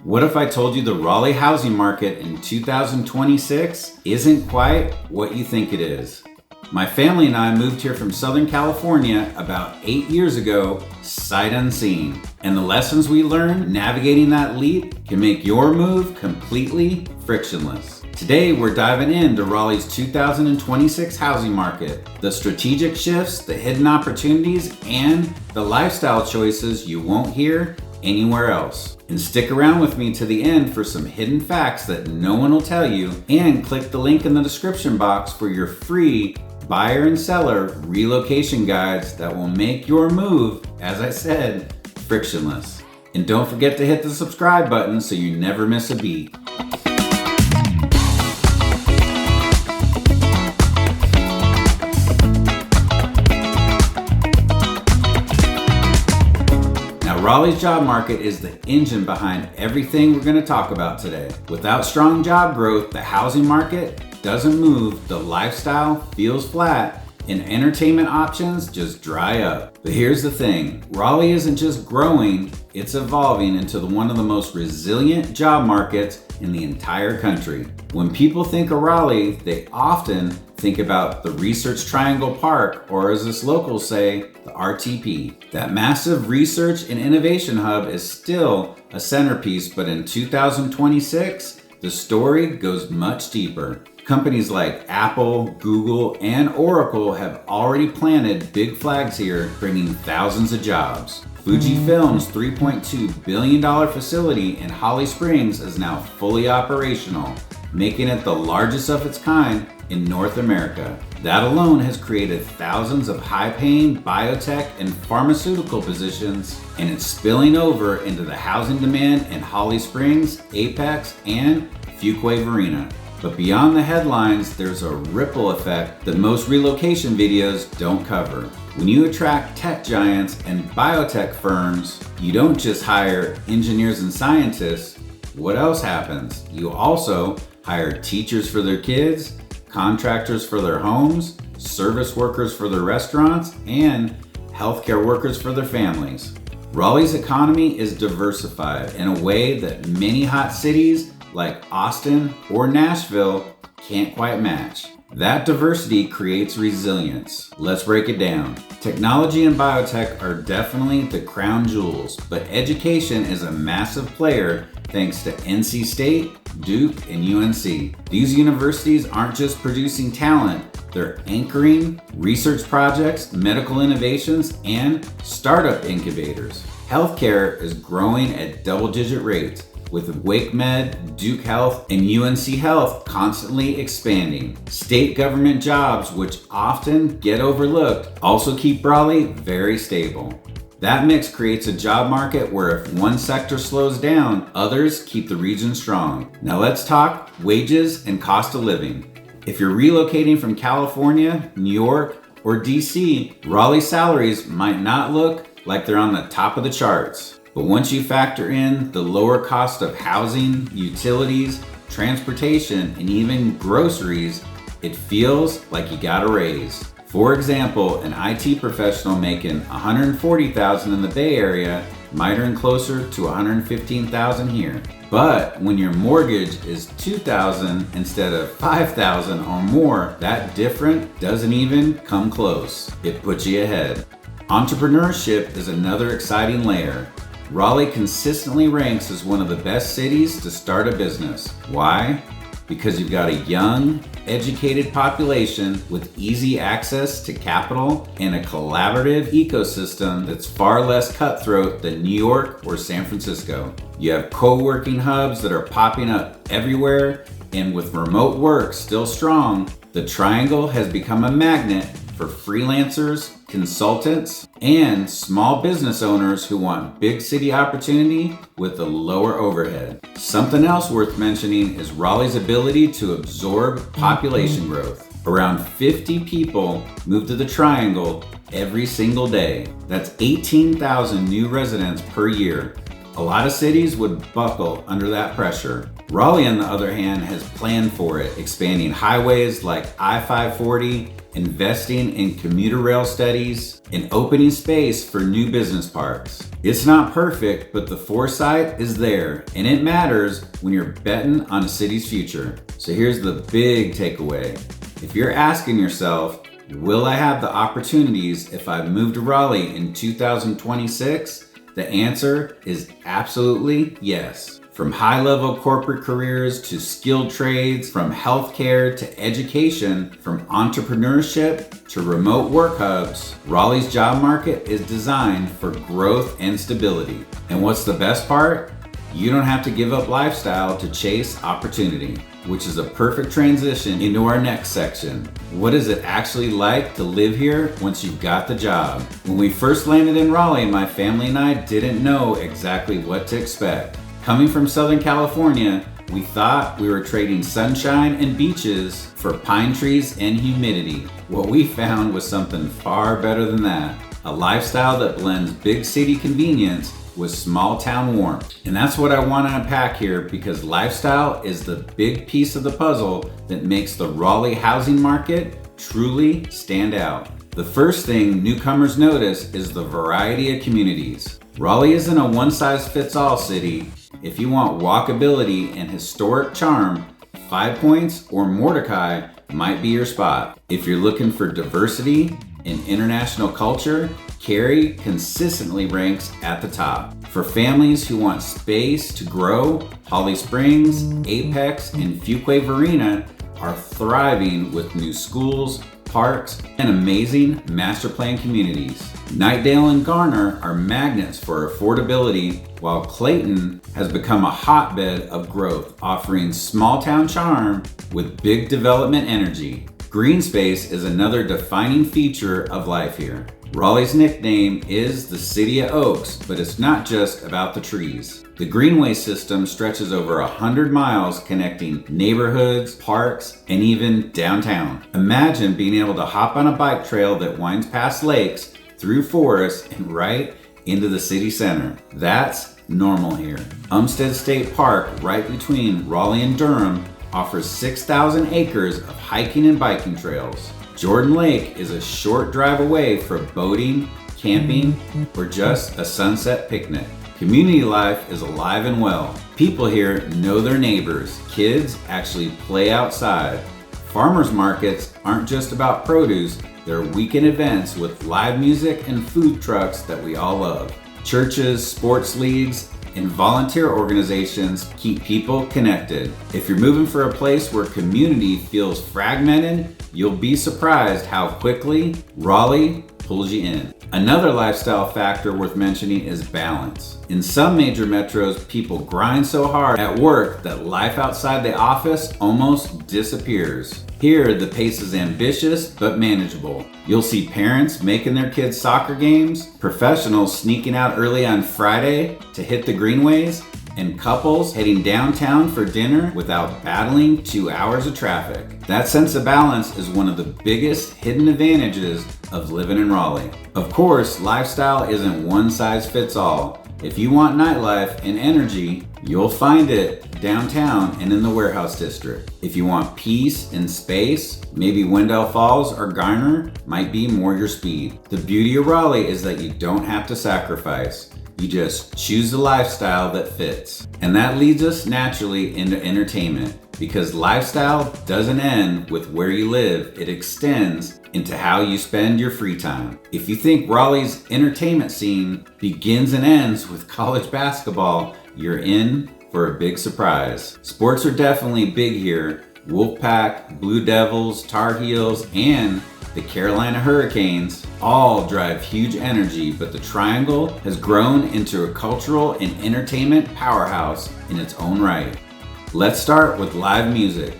What if I told you the Raleigh housing market in 2026 isn't quite what you think it is? My family and I moved here from Southern California about 8 years ago, sight unseen. And the lessons we learned navigating that leap can make your move completely frictionless. Today, we're diving into Raleigh's 2026 housing market, the strategic shifts, the hidden opportunities, and the lifestyle choices you won't hear anywhere else. And stick around with me to the end for some hidden facts that no one will tell you, and click the link in the description box for your free buyer and seller relocation guides that will make your move, as I said, frictionless. And don't forget to hit the subscribe button so you never miss a beat. Raleigh's job market is the engine behind everything we're going to talk about today. Without strong job growth, the housing market doesn't move, the lifestyle feels flat, and entertainment options just dry up. But here's the thing, Raleigh isn't just growing, it's evolving into one of the most resilient job markets in the entire country. When people think of Raleigh, they often think about the Research Triangle Park, or as us locals say, the RTP. That massive research and innovation hub is still a centerpiece, but in 2026, the story goes much deeper. Companies like Apple, Google, and Oracle have already planted big flags here, bringing thousands of jobs. Fujifilm's $3.2 billion facility in Holly Springs is now fully operational, making it the largest of its kind in North America. That alone has created thousands of high-paying biotech and pharmaceutical positions, and it's spilling over into the housing demand in Holly Springs, Apex, and Fuquay-Varina. But beyond the headlines, there's a ripple effect that most relocation videos don't cover. When you attract tech giants and biotech firms, you don't just hire engineers and scientists. What else happens? You also hire teachers for their kids, contractors for their homes, service workers for their restaurants, and healthcare workers for their families. Raleigh's economy is diversified in a way that many hot cities like Austin or Nashville can't quite match. That diversity creates resilience. Let's break it down. Technology and biotech are definitely the crown jewels, but education is a massive player thanks to NC State, Duke, and UNC. These universities aren't just producing talent, they're anchoring research projects, medical innovations, and startup incubators. Healthcare is growing at double-digit rates, with WakeMed, Duke Health, and UNC Health constantly expanding. State government jobs, which often get overlooked, also keep Raleigh very stable. That mix creates a job market where if one sector slows down, others keep the region strong. Now let's talk wages and cost of living. If you're relocating from California, New York, or DC, Raleigh salaries might not look like they're on the top of the charts. But once you factor in the lower cost of housing, utilities, transportation, and even groceries, it feels like you got a raise. For example, an IT professional making $140,000 in the Bay Area might earn closer to $115,000 here. But when your mortgage is $2,000 instead of $5,000 or more, that difference doesn't even come close. It puts you ahead. Entrepreneurship is another exciting layer. Raleigh consistently ranks as one of the best cities to start a business. Why? Because you've got a young, educated population with easy access to capital and a collaborative ecosystem that's far less cutthroat than New York or San Francisco. You have co-working hubs that are popping up everywhere, and with remote work still strong, the Triangle has become a magnet for freelancers, consultants, and small business owners who want big city opportunity with a lower overhead. Something else worth mentioning is Raleigh's ability to absorb population growth. Around 50 people move to the Triangle every single day. That's 18,000 new residents per year. A lot of cities would buckle under that pressure. Raleigh, on the other hand, has planned for it, expanding highways like I-540 investing in commuter rail studies, and opening space for new business parks. It's not perfect, but the foresight is there, and it matters when you're betting on a city's future. So here's the big takeaway. If you're asking yourself, will I have the opportunities if I move to Raleigh in 2026? The answer is absolutely yes. From high-level corporate careers to skilled trades, from healthcare to education, from entrepreneurship to remote work hubs, Raleigh's job market is designed for growth and stability. And what's the best part? You don't have to give up lifestyle to chase opportunity, which is a perfect transition into our next section. What is it actually like to live here once you've got the job? When we first landed in Raleigh, my family and I didn't know exactly what to expect. Coming from Southern California, we thought we were trading sunshine and beaches for pine trees and humidity. What we found was something far better than that. A lifestyle that blends big city convenience with small town warmth. And that's what I want to unpack here, because lifestyle is the big piece of the puzzle that makes the Raleigh housing market truly stand out. The first thing newcomers notice is the variety of communities. Raleigh isn't a one-size-fits-all city. If you want walkability and historic charm, 5 Points or Mordecai might be your spot. If you're looking for diversity and international culture, Cary consistently ranks at the top. For families who want space to grow, Holly Springs, Apex, and Fuquay Varina are thriving with new schools, parks, and amazing master plan communities. Knightdale and Garner are magnets for affordability, while Clayton has become a hotbed of growth, offering small town charm with big development energy. Green space is another defining feature of life here. Raleigh's nickname is the City of Oaks, but it's not just about the trees. The Greenway system stretches over 100 miles, connecting neighborhoods, parks, and even downtown. Imagine being able to hop on a bike trail that winds past lakes, through forests, and right into the city center. That's normal here. Umstead State Park, right between Raleigh and Durham, offers 6,000 acres of hiking and biking trails. Jordan Lake is a short drive away for boating, camping, or just a sunset picnic. Community life is alive and well. People here know their neighbors. Kids actually play outside. Farmers markets aren't just about produce, they're weekend events with live music and food trucks that we all love. Churches, sports leagues, and volunteer organizations keep people connected. If you're moving for a place where community feels fragmented, you'll be surprised how quickly Raleigh pulls you in. Another lifestyle factor worth mentioning is balance. In some major metros, people grind so hard at work that life outside the office almost disappears. Here, the pace is ambitious but manageable. You'll see parents making their kids' soccer games, professionals sneaking out early on Friday to hit the greenways, and couples heading downtown for dinner without battling 2 hours of traffic. That sense of balance is one of the biggest hidden advantages of living in Raleigh. Of course, lifestyle isn't one size fits all. If you want nightlife and energy, you'll find it downtown and in the warehouse district. If you want peace and space, maybe Wendell Falls or Garner might be more your speed. The beauty of Raleigh is that you don't have to sacrifice. You just choose the lifestyle that fits. And that leads us naturally into entertainment, because lifestyle doesn't end with where you live, it extends into how you spend your free time. If you think Raleigh's entertainment scene begins and ends with college basketball, you're in for a big surprise. Sports are definitely big here. Wolfpack, Blue Devils, Tar Heels, and the Carolina Hurricanes all drive huge energy, but the Triangle has grown into a cultural and entertainment powerhouse in its own right. Let's start with live music.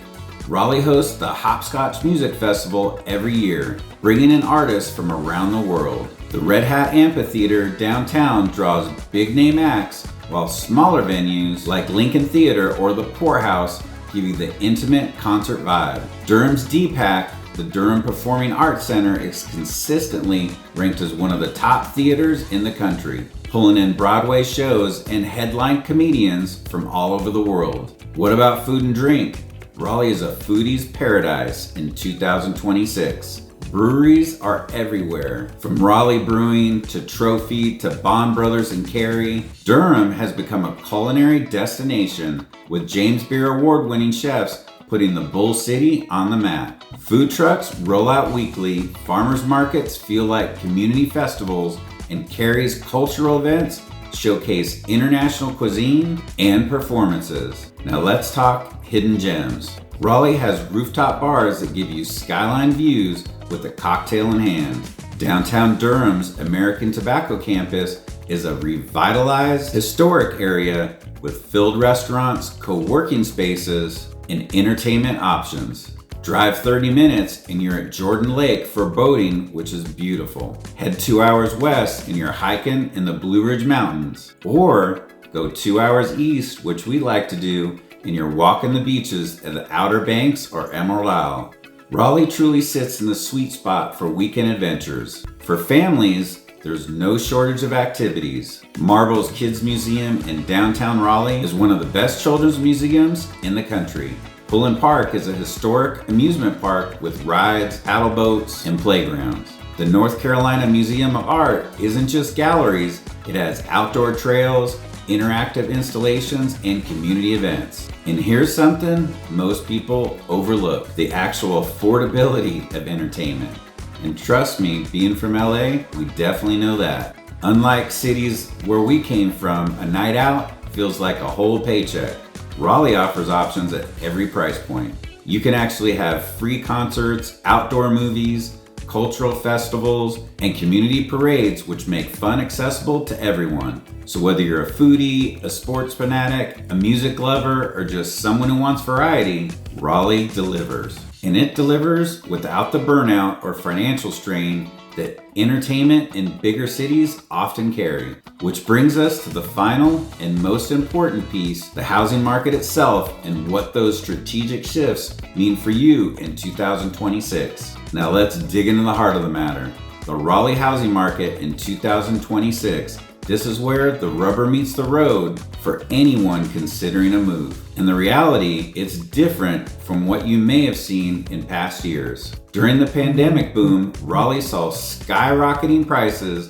Raleigh hosts the Hopscotch Music Festival every year, bringing in artists from around the world. The Red Hat Amphitheater downtown draws big-name acts, while smaller venues like Lincoln Theater or the Poorhouse give you the intimate concert vibe. Durham's DPAC, the Durham Performing Arts Center, is consistently ranked as one of the top theaters in the country, pulling in Broadway shows and headline comedians from all over the world. What about food and drink? Raleigh is a foodie's paradise in 2026. Breweries are everywhere. From Raleigh Brewing to Trophy to Bond Brothers and Carey, Durham has become a culinary destination with James Beard award-winning chefs putting the Bull City on the map. Food trucks roll out weekly, farmers markets feel like community festivals, and Carey's cultural events showcase international cuisine and performances. Now let's talk hidden gems. Raleigh has rooftop bars that give you skyline views with a cocktail in hand. Downtown Durham's American Tobacco Campus is a revitalized historic area with filled restaurants, co-working spaces, and entertainment options. Drive 30 minutes and you're at Jordan Lake for boating, which is beautiful. Head 2 hours west and you're hiking in the Blue Ridge Mountains. Or go 2 hours east, which we like to do, and you're walking the beaches at the Outer Banks or Emerald Isle. Raleigh truly sits in the sweet spot for weekend adventures. For families, there's no shortage of activities. Marvel's Kids Museum in downtown Raleigh is one of the best children's museums in the country. Pullen Park is a historic amusement park with rides, paddle boats, and playgrounds. The North Carolina Museum of Art isn't just galleries, it has outdoor trails, interactive installations, and community events. And here's something most people overlook: the actual affordability of entertainment. And trust me, being from LA, we definitely know that. Unlike cities where we came from, a night out feels like a whole paycheck. Raleigh offers options at every price point. You can actually have free concerts, outdoor movies, cultural festivals, and community parades, which make fun accessible to everyone. So whether you're a foodie, a sports fanatic, a music lover, or just someone who wants variety, Raleigh delivers. And it delivers without the burnout or financial strain that entertainment in bigger cities often carry. Which brings us to the final and most important piece, the housing market itself and what those strategic shifts mean for you in 2026. Now let's dig into the heart of the matter. The Raleigh housing market in 2026. This is where the rubber meets the road for anyone considering a move. And the reality, it's different from what you may have seen in past years. During the pandemic boom, Raleigh saw skyrocketing prices,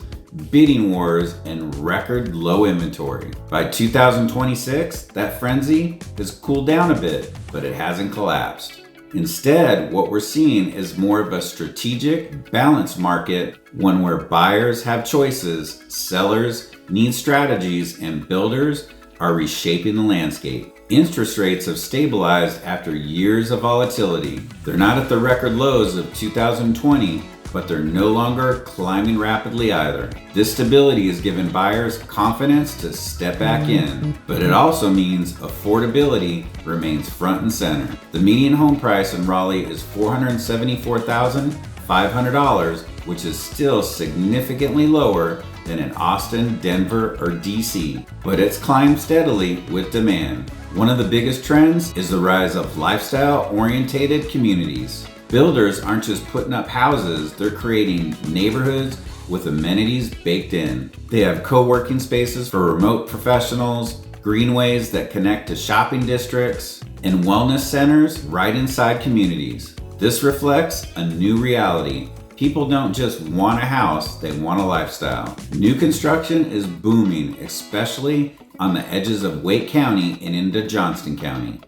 bidding wars, and record low inventory. By 2026, that frenzy has cooled down a bit, but it hasn't collapsed. Instead, what we're seeing is more of a strategic, balanced market, one where buyers have choices, sellers need strategies, and builders are reshaping the landscape. Interest rates have stabilized after years of volatility. They're not at the record lows of 2020, but they're no longer climbing rapidly either. This stability has given buyers confidence to step back in, but it also means affordability remains front and center. The median home price in Raleigh is $474,500, which is still significantly lower than in Austin, Denver, or DC, but it's climbed steadily with demand. One of the biggest trends is the rise of lifestyle-oriented communities. Builders aren't just putting up houses, they're creating neighborhoods with amenities baked in. They have co-working spaces for remote professionals, greenways that connect to shopping districts, and wellness centers right inside communities. This reflects a new reality. People don't just want a house, they want a lifestyle. New construction is booming, especially on the edges of Wake County and into Johnston County.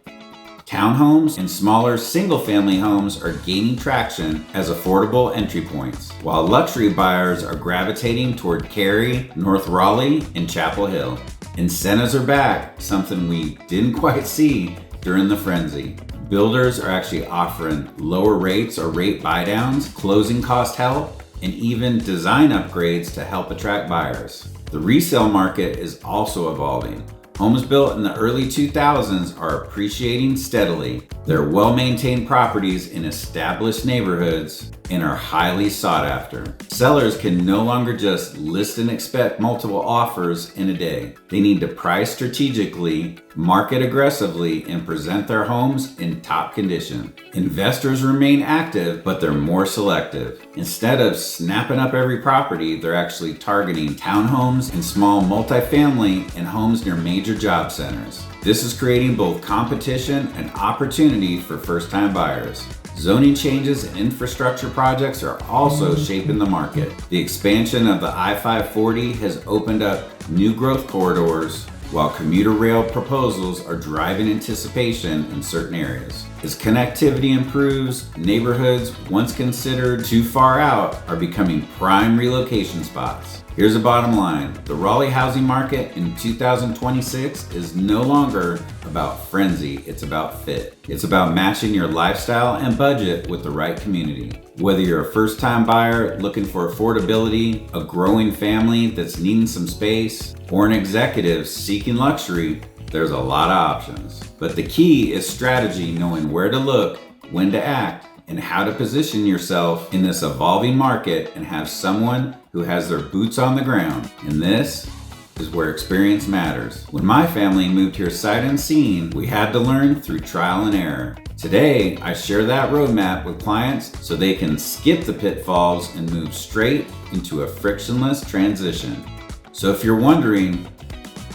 Townhomes and smaller single-family homes are gaining traction as affordable entry points, while luxury buyers are gravitating toward Carey, North Raleigh, and Chapel Hill. Incentives are back, something we didn't quite see during the frenzy. Builders are actually offering lower rates or rate buydowns, closing cost help, and even design upgrades to help attract buyers. The resale market is also evolving. Homes built in the early 2000s are appreciating steadily. They're well-maintained properties in established neighborhoods and are highly sought after. Sellers can no longer just list and expect multiple offers in a day. They need to price strategically, market aggressively, and present their homes in top condition. Investors remain active, but they're more selective. Instead of snapping up every property, they're actually targeting townhomes and small multifamily and homes near major job centers. This is creating both competition and opportunity for first-time buyers. Zoning changes and infrastructure projects are also shaping the market. The expansion of the I-540 has opened up new growth corridors, while commuter rail proposals are driving anticipation in certain areas. As connectivity improves, neighborhoods once considered too far out are becoming prime relocation spots. Here's the bottom line. The Raleigh housing market in 2026 is no longer about frenzy, it's about fit. It's about matching your lifestyle and budget with the right community. Whether you're a first-time buyer looking for affordability, a growing family that's needing some space, or an executive seeking luxury, there's a lot of options. But the key is strategy, knowing where to look, when to act, and how to position yourself in this evolving market and have someone who has their boots on the ground. And this is where experience matters. When my family moved here sight unseen, we had to learn through trial and error. Today, I share that roadmap with clients so they can skip the pitfalls and move straight into a frictionless transition. So if you're wondering,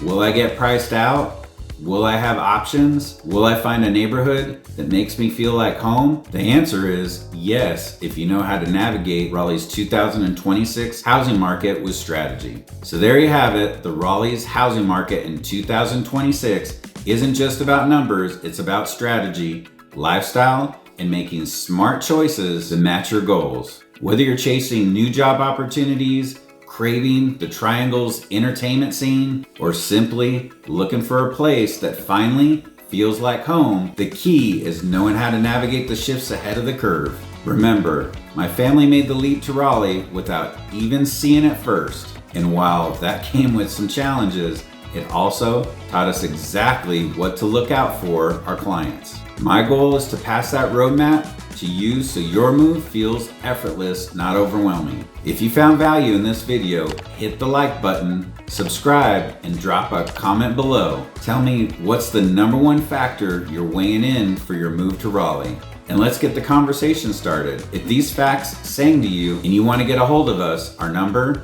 will I get priced out? Will I have options? Will I find a neighborhood that makes me feel like home? The answer is yes, if you know how to navigate Raleigh's 2026 housing market with strategy. So there you have it. The Raleigh's housing market in 2026 isn't just about numbers, it's about strategy, lifestyle, and making smart choices to match your goals. Whether you're chasing new job opportunities, craving the Triangle's entertainment scene, or simply looking for a place that finally feels like home, the key is knowing how to navigate the shifts ahead of the curve. Remember, my family made the leap to Raleigh without even seeing it first. And while that came with some challenges, it also taught us exactly what to look out for our clients. My goal is to pass that roadmap to you so your move feels effortless, not overwhelming. If you found value in this video, hit the like button, subscribe, and drop a comment below. Tell me what's the #1 factor you're weighing in for your move to Raleigh. And let's get the conversation started. If these facts sang to you and you want to get a hold of us, our number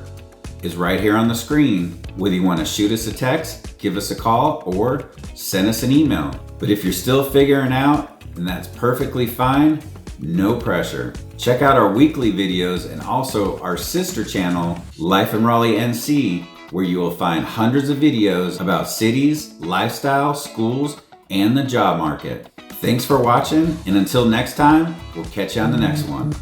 is right here on the screen. Whether you want to shoot us a text, give us a call, or send us an email. But if you're still figuring out, then that's perfectly fine. No pressure. Check out our weekly videos and also our sister channel, Life in Raleigh NC, where you will find hundreds of videos about cities, lifestyle, schools, and the job market. Thanks for watching, and until next time, we'll catch you on the next one.